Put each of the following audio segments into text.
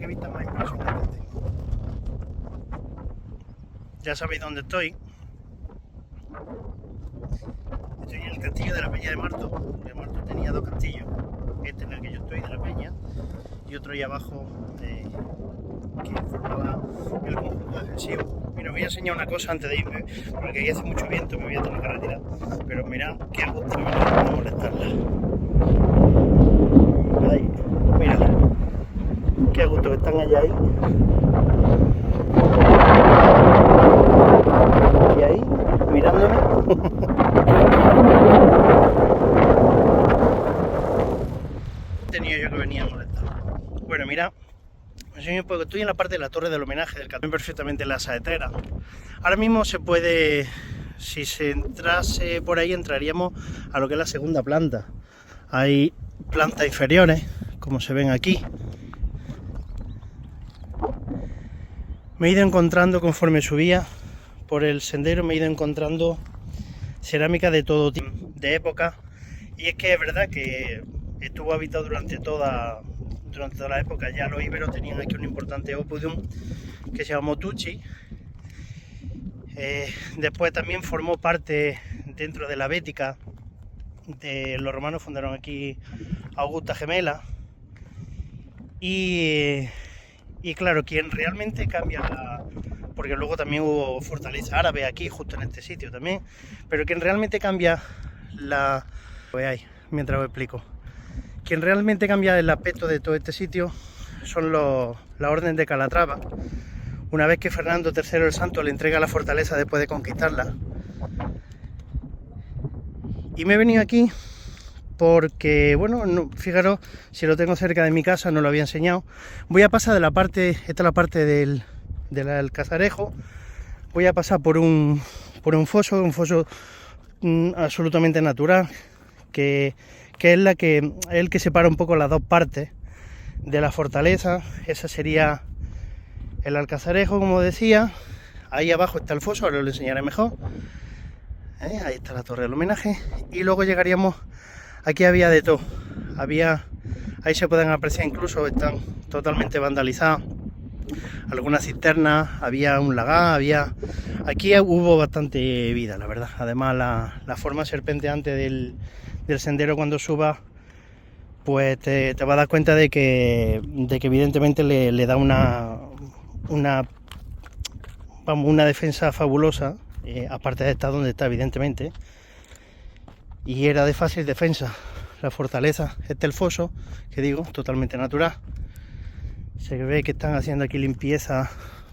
vista más impresionante tengo. Ya sabéis dónde estoy. Estoy en el castillo de la Peña de Marto. De Marto tenía dos castillos. Este en el que yo estoy, de la Peña, y otro ahí abajo que formaba el conjunto defensivo. Mira, os voy a enseñar una cosa antes de irme, porque aquí hace mucho viento, me voy a tener que retirar. Pero mirad, qué a gusto me da de molestarla. Ahí, mira, qué a gusto que están allá ahí. Y ahí, mirándome. Tenía yo que venir a molestar. Bueno, mira, porque estoy en la parte de la torre del homenaje del Catón, perfectamente en la saetera. Ahora mismo se puede, si se entrase por ahí, entraríamos a lo que es la segunda planta. Hay plantas inferiores, como se ven aquí. Me he ido encontrando, conforme subía por el sendero, me he ido encontrando cerámica de todo tipo, de época. Y es que es verdad que estuvo habitado durante toda la época. Ya los íberos tenían aquí un importante oppidum que se llamó Tucci. Después también formó parte dentro de la Bética. Los romanos fundaron aquí Augusta Gemela. Y claro, quien realmente cambia porque luego también hubo fortaleza árabe aquí, justo en este sitio también, pero quien realmente cambia veáis, mientras os explico, quien realmente cambia el aspecto de todo este sitio son la Orden de Calatrava, una vez que Fernando III el Santo le entrega la fortaleza después de conquistarla. Y me he venido aquí porque, bueno, fijaros, si lo tengo cerca de mi casa, no lo había enseñado. Voy a pasar de la parte, esta es la parte del Alcazarejo. Voy a pasar por un foso absolutamente natural, que es el que separa un poco las dos partes de la fortaleza. Ese sería el Alcazarejo, como decía. Ahí abajo está el foso, ahora os lo enseñaré mejor. Ahí está la torre del homenaje. Y luego llegaríamos, aquí había de todo. Ahí se pueden apreciar, incluso están totalmente vandalizadas algunas cisternas, había un lagar, aquí hubo bastante vida, la verdad. Además la forma serpenteante del sendero, cuando subas, pues te vas a dar cuenta de que evidentemente le da una defensa fabulosa, aparte de estar donde está, evidentemente, y era de fácil defensa la fortaleza. Este es el foso, que digo, totalmente natural. Se ve que están haciendo aquí limpieza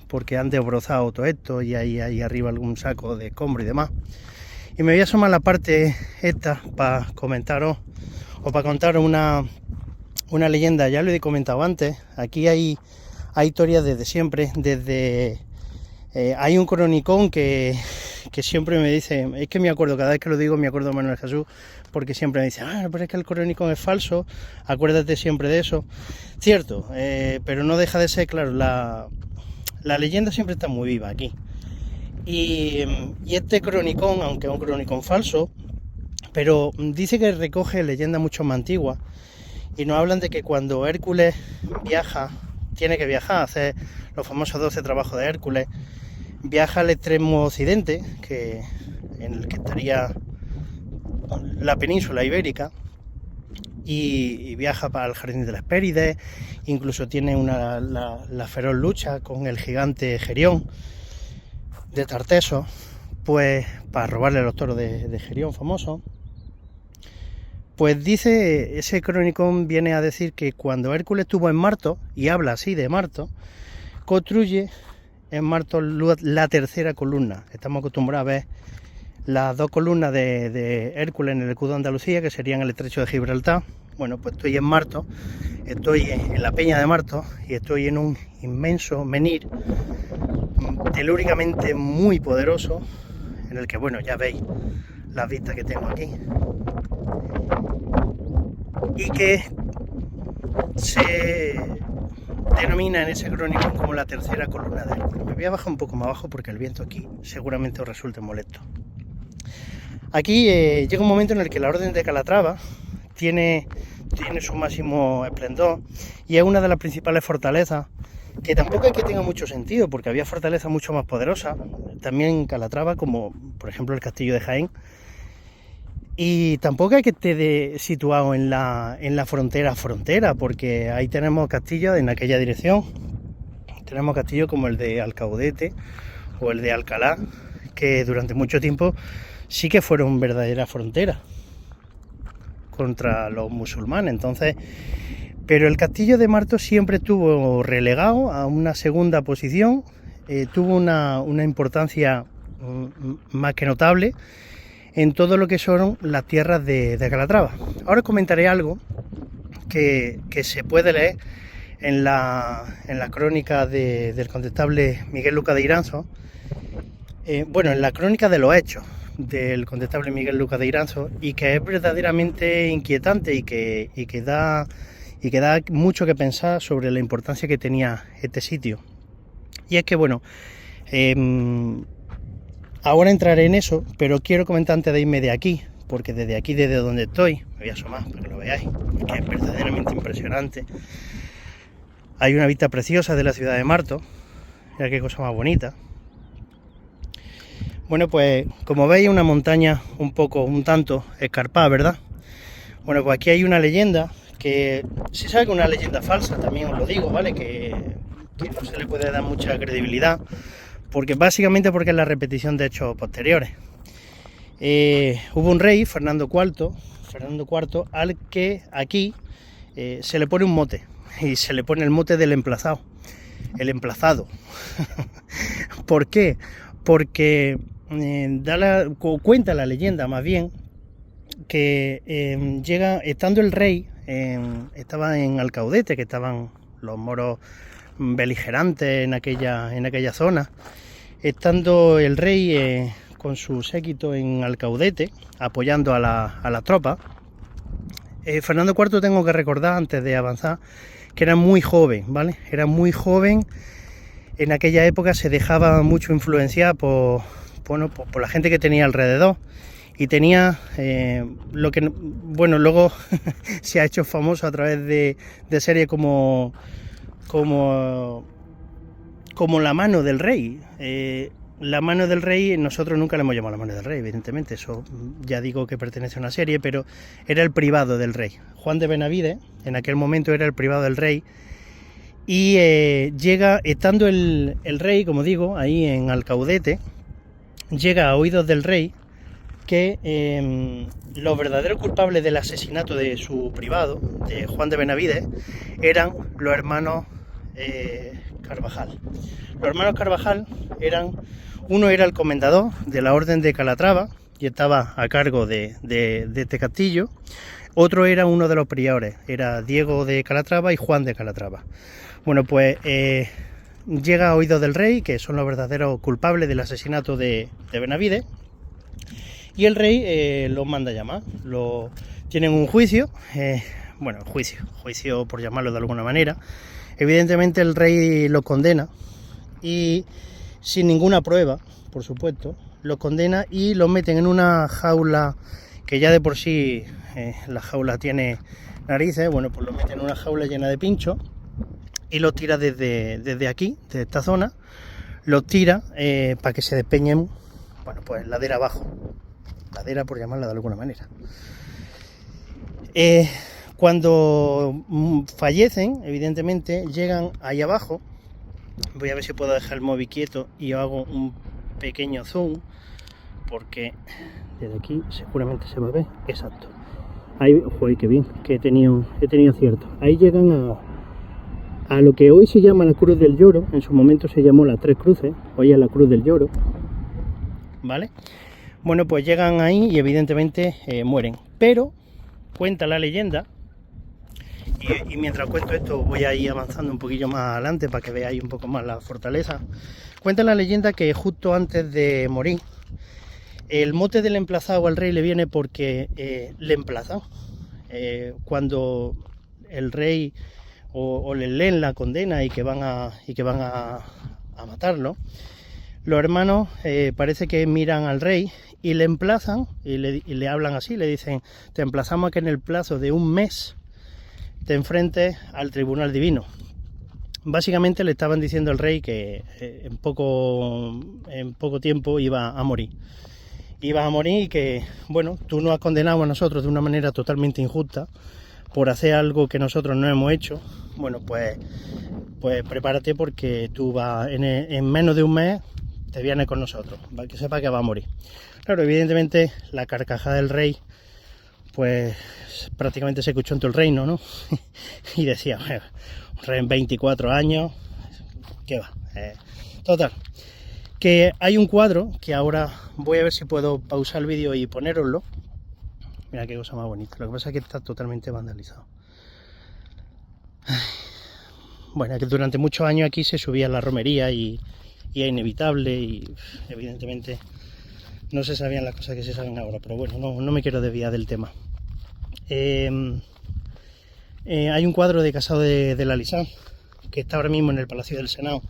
porque han desbrozado todo esto, y ahí arriba algún saco de escombro y demás. Y me voy a asomar a la parte esta para comentaros o para contaros una leyenda. Ya lo he comentado antes. Aquí hay historias desde siempre. Hay un cronicón que siempre me dice, es que me acuerdo, cada vez que lo digo me acuerdo de Manuel Jesús, porque siempre me dice, pero es que el cronicón es falso, acuérdate siempre de eso. Cierto, pero no deja de ser, claro, la leyenda siempre está muy viva aquí. Y este cronicón, aunque es un cronicón falso, pero dice que recoge leyendas mucho más antiguas, y nos hablan de que cuando Hércules tiene que viajar a hacer los famosos 12 trabajos de Hércules, viaja al extremo occidente, en el que estaría la península ibérica, y viaja para el jardín de las Hespérides. Incluso tiene la feroz lucha con el gigante Gerión de Tarteso, pues para robarle los toros de Gerión famoso. Pues dice, ese cronicón viene a decir que cuando Hércules estuvo en Marto, y habla así de Marto, construye en Marto la tercera columna. Estamos acostumbrados a ver las dos columnas de Hércules en el escudo de Andalucía, que serían el estrecho de Gibraltar. Bueno, pues estoy en Marto, estoy en la Peña de Marto, y estoy en un inmenso menhir telúricamente muy poderoso, en el que, bueno, ya veis las vistas que tengo aquí, y que se denomina en ese crónico como la tercera columna de Hércules. Me voy a bajar un poco más abajo porque el viento aquí seguramente os resulte molesto. Aquí llega un momento en el que la Orden de Calatrava tiene tiene su máximo esplendor y es una de las principales fortalezas, que tampoco es que tenga mucho sentido, porque había fortalezas mucho más poderosas, también en Calatrava, como por ejemplo el castillo de Jaén, y tampoco hay que esté situado en la frontera, porque ahí tenemos castillos en aquella dirección, tenemos castillos como el de Alcaudete o el de Alcalá, que durante mucho tiempo sí que fueron verdaderas fronteras contra los musulmanes. Entonces, pero el castillo de Marto siempre estuvo relegado a una segunda posición, tuvo una importancia más que notable en todo lo que son las tierras de Calatrava. Ahora os comentaré algo que se puede leer en la crónica del condestable Miguel Luca de Iranzo, bueno, en la crónica de los hechos del condestable Miguel Luca de Iranzo, y que es verdaderamente inquietante y que da mucho que pensar sobre la importancia que tenía este sitio. Y es que, bueno, ahora entraré en eso, pero quiero comentar antes de irme de aquí, porque desde aquí, desde donde estoy, me voy a asomar para que lo veáis, que es verdaderamente impresionante. Hay una vista preciosa de la ciudad de Marto, mira qué cosa más bonita. Bueno, pues como veis, una montaña un tanto escarpada, ¿verdad? Bueno, pues aquí hay una leyenda, que se sabe que es una leyenda falsa, también os lo digo, ¿vale? Que no se le puede dar mucha credibilidad, porque básicamente porque es la repetición de hechos posteriores. Hubo un rey, Fernando IV, al que aquí se le pone un mote, y se le pone el mote del emplazado, el emplazado. ¿Por qué? Porque cuenta la leyenda más bien que llega, estando el rey, estaba en Alcaudete, que estaban los moros beligerantes en aquella zona, estando el rey con su séquito en Alcaudete apoyando a la tropa. Fernando IV, tengo que recordar antes de avanzar, que era muy joven, ¿vale? Era muy joven. En aquella época se dejaba mucho influenciar por la gente que tenía alrededor, y tenía lo que, bueno, luego se ha hecho famoso a través de series como La mano del rey. La mano del rey, nosotros nunca le hemos llamado la mano del rey, evidentemente, eso ya digo que pertenece a una serie, pero era el privado del rey. Juan de Benavides en aquel momento era el privado del rey, y llega, estando el rey, como digo, ahí en Alcaudete, llega a oídos del rey que los verdaderos culpables del asesinato de su privado, de Juan de Benavides, eran los hermanos Carvajal. Los hermanos Carvajal uno era el comendador de la Orden de Calatrava y estaba a cargo de este castillo. Otro era uno de los priores, era Diego de Calatrava y Juan de Calatrava. Bueno, pues llega a oídos del rey, que son los verdaderos culpables del asesinato de Benavides, y el rey los manda a llamar. Tienen un juicio, bueno, juicio por llamarlo de alguna manera. Evidentemente el rey los condena, y sin ninguna prueba, por supuesto, los condena y los meten en una jaula, que ya de por sí la jaula tiene narices. Bueno, pues los meten en una jaula llena de pinchos y los tira desde aquí, desde esta zona, los tira para que se despeñen, bueno, pues ladera abajo, ladera por llamarla de alguna manera. Cuando fallecen, evidentemente, llegan ahí abajo. Voy a ver si puedo dejar el móvil quieto y hago un pequeño zoom, porque desde aquí seguramente se va a ver. Exacto. Ahí, joder, qué bien, que he tenido cierto. Ahí llegan a lo que hoy se llama la Cruz del Lloro. En su momento se llamó las Tres Cruces, hoy es la Cruz del Lloro, ¿vale? Bueno, pues llegan ahí y evidentemente mueren. Pero cuenta la leyenda, y mientras cuento esto voy a ir avanzando un poquillo más adelante para que veáis un poco más la fortaleza. Cuenta la leyenda que justo antes de morir, el mote del emplazado al rey le viene porque le emplazan. Cuando el rey o le leen la condena y que van a matarlo, los hermanos parece que miran al rey y le emplazan y le hablan así, le dicen: te emplazamos a que en el plazo de un mes te enfrentes al tribunal divino. Básicamente le estaban diciendo al rey que en poco tiempo iba a morir. Iba a morir y que, bueno, tú nos has condenado a nosotros de una manera totalmente injusta por hacer algo que nosotros no hemos hecho. Bueno, pues prepárate porque tú vas en menos de un mes te vienes con nosotros, para que sepa que va a morir. Claro, evidentemente la carcajada del rey, pues prácticamente se escuchó en todo el reino, ¿no? Y decía, bueno, un rey en 24 años, ¿qué va? Total, que hay un cuadro que ahora voy a ver si puedo pausar el vídeo y ponéroslo. Mira qué cosa más bonita, lo que pasa es que está totalmente vandalizado. Bueno, que durante muchos años aquí se subía la romería y es inevitable y evidentemente no se sabían las cosas que se saben ahora, pero bueno, no me quiero desviar del tema. Hay un cuadro de Casado de la Lisán que está ahora mismo en el Palacio del Senado,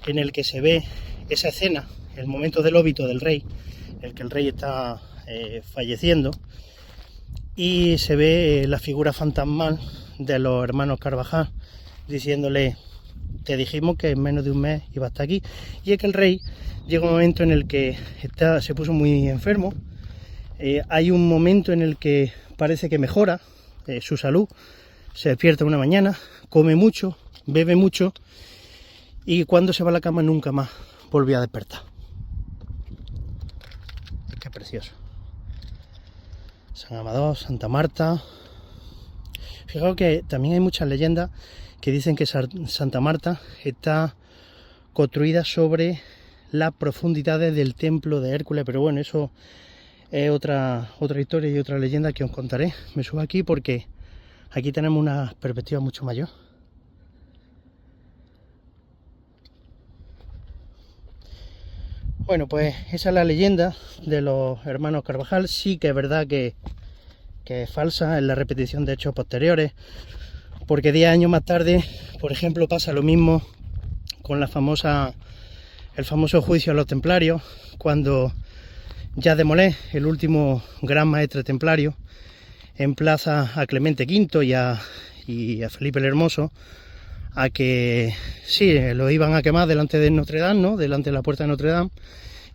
en el que se ve esa escena, el momento del óbito del rey, el que el rey está falleciendo, y se ve la figura fantasmal de los hermanos Carvajal diciéndole: te dijimos que en menos de un mes iba a estar aquí. Y es que el rey llega un momento en el que se puso muy enfermo. Hay un momento en el que parece que mejora su salud, se despierta una mañana, come mucho, bebe mucho y cuando se va a la cama nunca más volvió a despertar. Qué precioso. San Amador, Santa Marta. Fijaos que también hay muchas leyendas que dicen que Santa Marta está construida sobre las profundidades del templo de Hércules, pero bueno, eso es otra historia y otra leyenda que os contaré. Me subo aquí porque aquí tenemos una perspectiva mucho mayor. Bueno, pues esa es la leyenda de los hermanos Carvajal. Sí que es verdad que es falsa, es la repetición de hechos posteriores, porque 10 años más tarde, por ejemplo, pasa lo mismo con el famoso juicio a los templarios, cuando Jacques de Molay, el último gran maestre templario, emplaza a Clemente V y a Felipe el Hermoso a que sí, lo iban a quemar delante de Notre Dame, ¿no? Delante de la puerta de Notre Dame,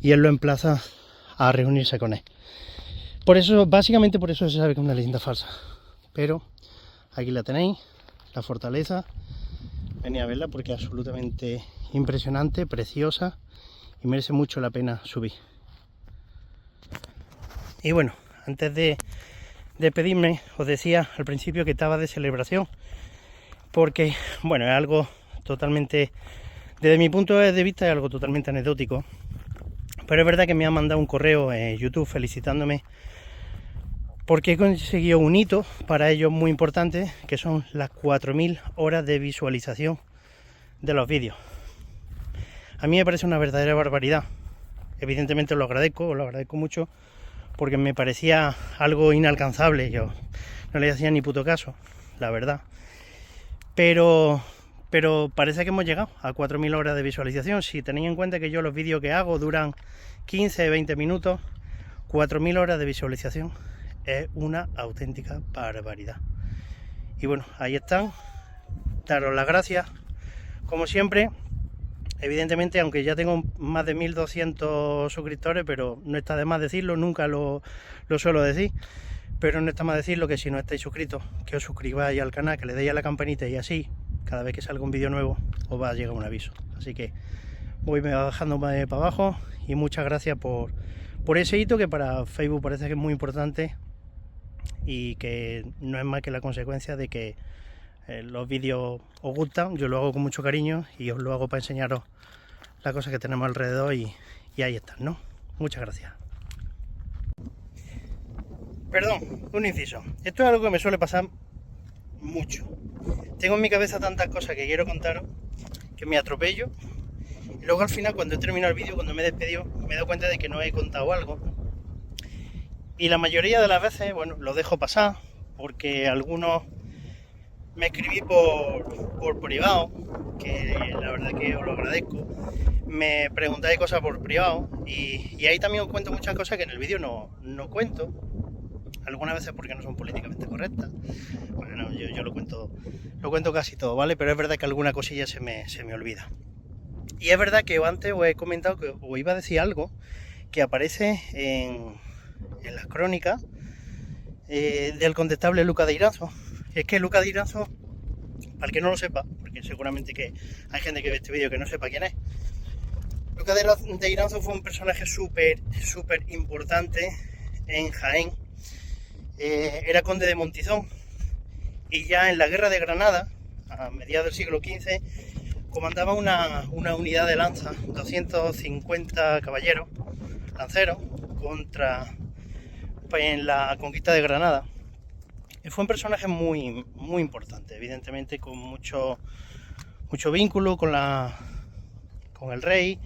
y él lo emplaza a reunirse con él. Por eso, básicamente por eso se sabe que es una leyenda falsa. Pero aquí la tenéis, la fortaleza. Venid a verla porque es absolutamente impresionante, preciosa y merece mucho la pena subir. Y bueno, antes de despedirme, os decía al principio que estaba de celebración, porque bueno, es algo totalmente, desde mi punto de vista, es algo totalmente anecdótico, pero es verdad que me ha mandado un correo en YouTube felicitándome porque he conseguido un hito para ellos muy importante, que son las 4000 horas de visualización de los vídeos. A mí me parece una verdadera barbaridad. Evidentemente os lo agradezco mucho, porque me parecía algo inalcanzable. Yo no le hacía ni puto caso, la verdad. Pero parece que hemos llegado a 4000 horas de visualización. Si tenéis en cuenta que yo los vídeos que hago duran 15-20 minutos, 4000 horas de visualización es una auténtica barbaridad. Y bueno, ahí están. Daros las gracias, como siempre. Evidentemente, aunque ya tengo más de 1200 suscriptores, pero no está de más decirlo, nunca lo suelo decir, pero no está más decirlo que si no estáis suscritos, que os suscribáis al canal, que le deis a la campanita y así, cada vez que salga un vídeo nuevo, os va a llegar un aviso. Así que voy bajando para abajo y muchas gracias por ese hito que para Facebook parece que es muy importante y que no es más que la consecuencia de que los vídeos os gustan. Yo lo hago con mucho cariño y os lo hago para enseñaros las cosas que tenemos alrededor y ahí están, ¿no? Muchas gracias. Perdón, un inciso. Esto es algo que me suele pasar mucho. Tengo en mi cabeza tantas cosas que quiero contaros que me atropello y luego al final, cuando he terminado el vídeo, cuando me he despedido, me he dado cuenta de que no he contado algo. Y la mayoría de las veces, bueno, lo dejo pasar porque algunos me escribí por privado, que la verdad que os lo agradezco. Me preguntáis cosas por privado y ahí también os cuento muchas cosas que en el vídeo no cuento. Algunas veces porque no son políticamente correctas. Bueno, yo lo cuento casi todo, ¿vale? Pero es verdad que alguna cosilla se me olvida. Y es verdad que antes os he comentado que os iba a decir algo que aparece en las crónicas del condestable Lucas de Iranzo. Es que Lucas de Iranzo, para el que no lo sepa, porque seguramente que hay gente que ve este vídeo que no sepa quién es, Lucas de Iranzo fue un personaje súper importante en Jaén. Era conde de Montizón y ya en la guerra de Granada, a mediados del siglo XV, comandaba una unidad de lanza, 250 caballeros, lanceros, en la conquista de Granada. Y fue un personaje muy importante, evidentemente con mucho vínculo con el rey.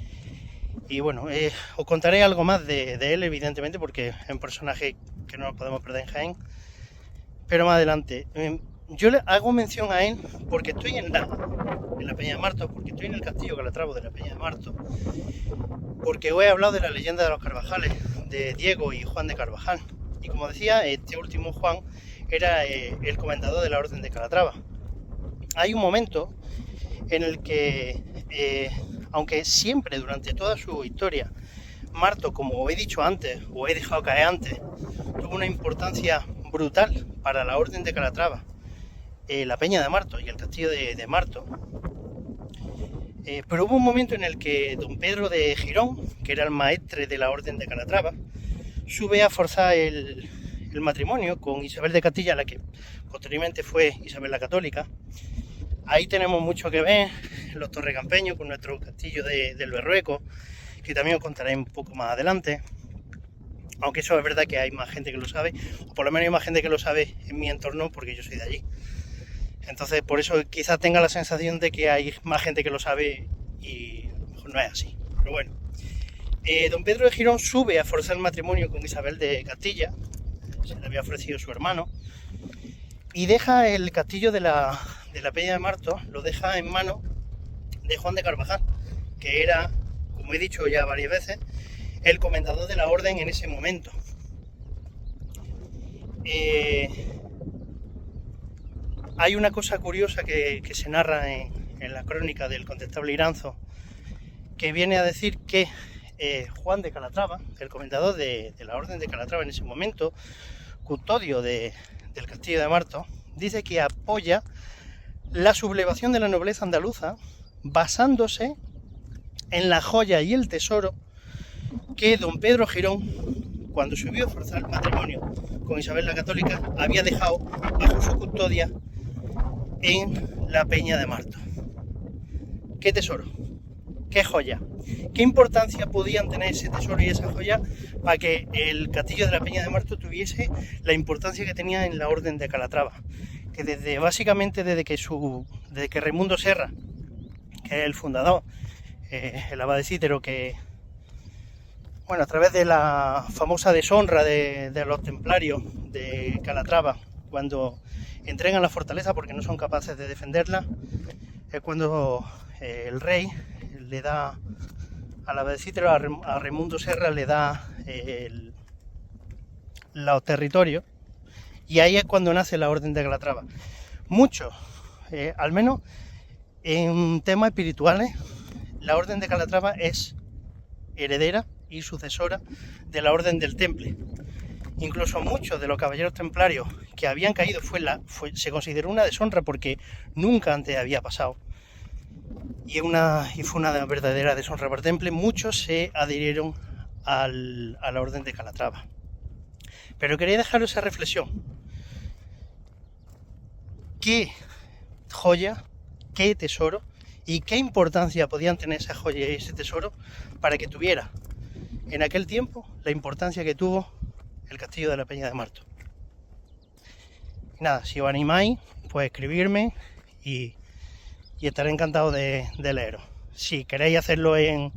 Y bueno, os contaré algo más de él, evidentemente, porque es un personaje que no nos podemos perder en Jaén. Pero más adelante, yo le hago mención a él porque estoy en la Peña de Marto, porque estoy en el castillo Calatrava de la Peña de Marto, porque os he hablado de la leyenda de los Carvajales, de Diego y Juan de Carvajal. Y como decía, este último Juan era el comendador de la Orden de Calatrava. Hay un momento en el que, aunque siempre durante toda su historia, Marto, como os he dicho antes, o he dejado caer antes, tuvo una importancia brutal para la Orden de Calatrava, la Peña de Marto y el castillo de Marto. Pero hubo un momento en el que don Pedro de Girón, que era el maestre de la Orden de Calatrava, sube a forzar el matrimonio con Isabel de Castilla, la que posteriormente fue Isabel la Católica. Ahí tenemos mucho que ver, los torrecampeños, con nuestro castillo del Berrueco, que también os contaré un poco más adelante. Aunque eso es verdad que hay más gente que lo sabe, o por lo menos hay más gente que lo sabe en mi entorno, porque yo soy de allí. Entonces, por eso quizás tenga la sensación de que hay más gente que lo sabe y a lo mejor no es así. Pero bueno, don Pedro de Girón sube a forzar el matrimonio con Isabel de Castilla, se le había ofrecido su hermano, y deja el castillo de la Peña de Marto, lo deja en manos de Juan de Carvajal, que era, como he dicho ya varias veces, el comendador de la orden en ese momento. Hay una cosa curiosa que se narra en la crónica del condestable Iranzo, que viene a decir que Juan de Calatrava, el comendador de la Orden de Calatrava en ese momento, custodio del castillo de Marto, dice que apoya la sublevación de la nobleza andaluza basándose en la joya y el tesoro que don Pedro Girón, cuando subió a forzar el matrimonio con Isabel la Católica, había dejado bajo su custodia en la Peña de Marto. ¿Qué tesoro? ¿Qué joya? ¿Qué importancia podían tener ese tesoro y esa joya para que el castillo de la Peña de Marto tuviese la importancia que tenía en la Orden de Calatrava? Que básicamente desde que Raimundo Serra, que es el fundador, el abad de Cítero, que bueno, a través de la famosa deshonra de los templarios de Calatrava, cuando entregan la fortaleza porque no son capaces de defenderla, es cuando el rey le da al abad de Cítero, a Raimundo Serra le da los territorios, y ahí es cuando nace la Orden de Calatrava. Muchos, al menos en temas espirituales, la Orden de Calatrava es heredera y sucesora de la Orden del Temple. Incluso muchos de los caballeros templarios que habían caído se consideró una deshonra porque nunca antes había pasado. Y fue una verdadera deshonra para el Temple. Muchos se adhirieron a la Orden de Calatrava. Pero quería dejaros esa reflexión. ¿Qué joya, qué tesoro y qué importancia podían tener esa joya y ese tesoro para que tuviera en aquel tiempo la importancia que tuvo el castillo de la Peña de Marto? Y nada, si os animáis, pues escribirme y estaré encantado de leeros. Si queréis hacerlo en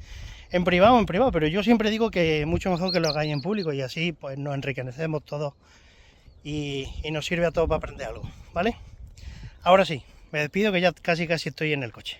privado, pero yo siempre digo que es mucho mejor que lo hagáis en público y así pues nos enriquecemos todos y nos sirve a todos para aprender algo, ¿vale? Ahora sí, me despido que ya casi estoy en el coche.